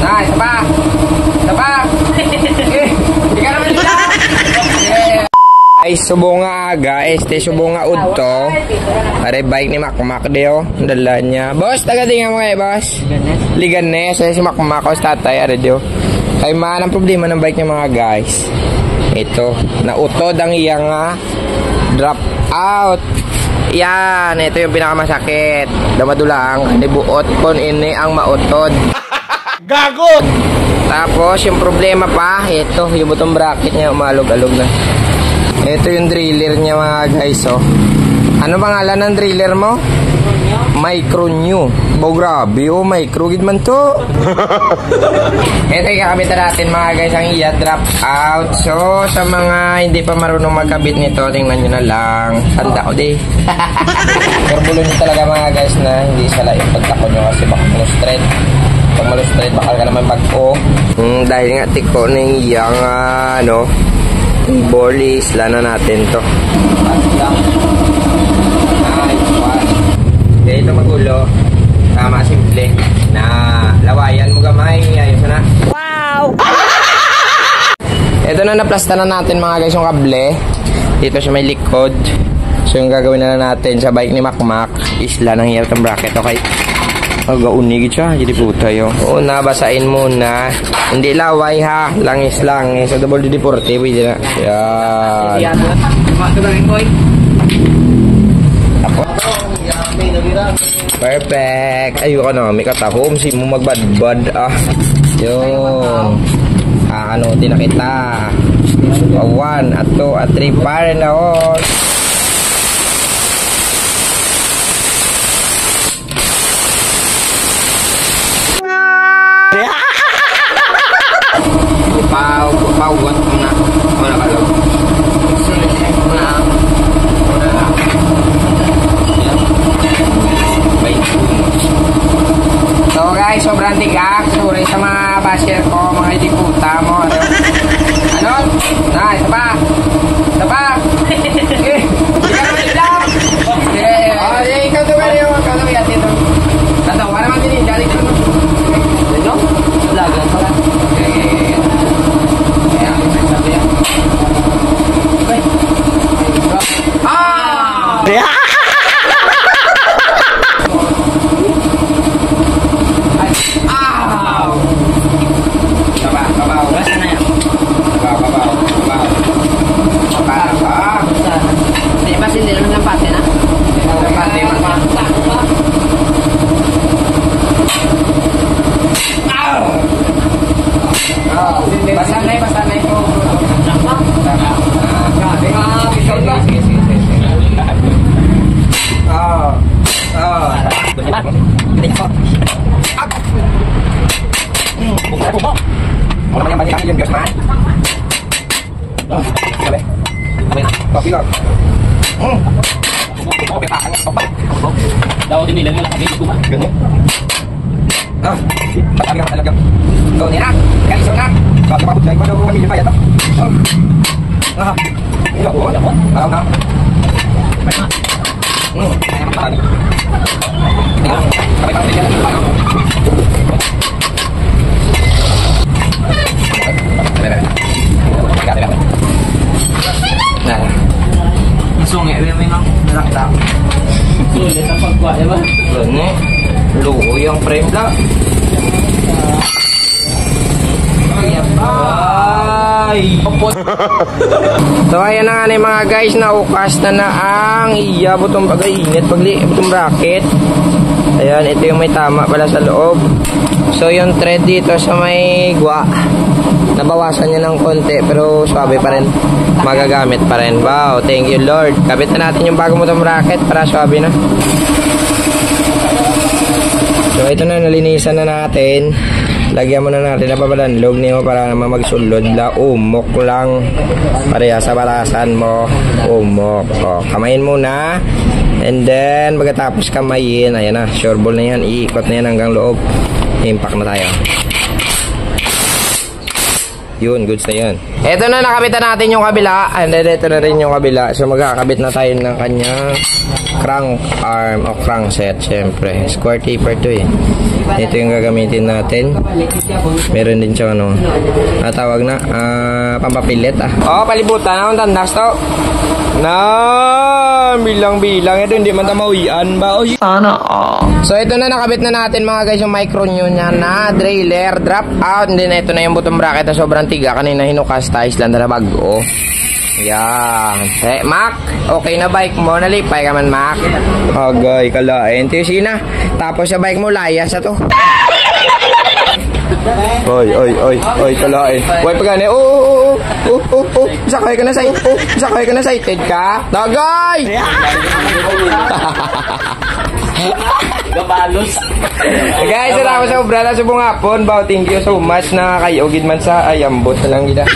Nah, isa pa. Isa pa. Hindi ka naman nila. Ay, subo nga aga. Subo nga udto. Are bike ni Makmak deo. Dala niya. Boss, taga di nga mo eh, boss. Liganes. Si Makmak o tatay. Are deo. Ay, man ang problema ng bike niya mga guys. Ito. Nautod ang iyang drop out. Yan. Ito yung pinakamasakit. Damadulang. Nibuot kon ini ang mautod. Gago! Tapos, yung problema pa. Ito. Yung butong bracket niya. Umalog-alog na. Ito yung driller niya mga guys, oh. Ano pangalan ng driller mo? Micro New. Oh, grabe, oh, micro gid man to. Ito yung kakabit natin mga guys, ang iya drop out. So, sa mga hindi pa marunong magkabit nito, tingnan nyo na lang. Tanda ko, di. Turbulo nyo talaga mga guys na hindi sala yung pagtako nyo kasi baka malustrate. Pag malustrate, bakal ka naman mag-o. Dahil nga tiko na yung iyang, Borlis, lana natin to. Okay, ito magulo. Tama, simple. Na lawayan mo gamay. Ayos na. Wow! Ito na naplasta na natin mga guys yung kable. Dito siya may likod. So yung gagawin na natin sa bike ni Makmak is lang ng hirap ng bracket. Okay. Mag-uunigit siya. Jadi puta yun. Una, basain muna. Hindi laway ha. Langis. Sa double D40. Pwede na. Yan. Perfect. Ayoko na. May katahom. Si mo magbadbad. Yun. Din na kita. 1, 2, 3. Pare na hos. Paugat mo na. Wala ka lang. So guys, sobrang tigak. Sorry sa mga basher ko, mga hindi puta mo. Ano? Na, isa pa. Isa pa. Hindi ka naman ilang. Ikaw tuwari yung ikaw dito. Tato, wala naman din. Dali ko. Dito? Lagan pala. Daw din nila nila kami ito ba? Ganyan. Patabi ka talaga. So, nila. Kaya isang na. Bakit pa putay ko daw kami yung bayat. Ito po. Araw na. Kaya makakali. Tingnan. Kapit ang tingnan. Sungi, may nalakta. Sulit ang pagkuha, diba? Ganyan. Luho yung frame lang. Ay! So ayan na nga mga guys, naukas na ang iya butong pag-init, butong bracket. Ayan, ito yung may tama pala sa loob. So yung thread dito sa may gwa, nabawasan niya ng konti pero swabe pa rin, magagamit pa rin. Wow, thank you Lord. Kapit na natin yung bagong butong bracket para swabe na. So ito na, nalinisan na natin. Lagyan mo na natin na pabalanlog niyo para naman magsulod la. Umok lang pareha sa barasan mo. Umok. O, kamayin muna. And then pagkatapos kamayin, ayan na, sure ball na yan. Iikot na yan hanggang loob. Impact na tayo. Yun, goods na yun. Ito na, nakabitan natin yung kabila. And then, ito na rin yung kabila. So, magkakabit na tayo ng kanyang crank arm o crankset, syempre. Square taper to eh. Ito yung gagamitin natin. Meron din siya, ano, tawag na, pampapilit ah. Oh, palibutan. Anong tandas to? Na, bilang-bilang. Ito, hindi man tamawian ba? Oh, sana so, ito na, nakabit na natin mga guys, yung micro nyo niya na trailer, drop out. And then, ito na yung button bracket na sobrang tiga. Kanina hinukastize lang na bago. Yan. Eh, Mac, okay na bike mo. Nalipay ka man, Mac. Agay, kalain. Sige na. Tapos sa bike mo, layas na to. Oy, kalain. Uy, pagani. Sakay ka na sa sakay ka na sa ited ka. Dagay! Gabalos. Guys, salamat sa obra na subong hapon. Thank you so much na kayo gid man sa ayambot na lang gida.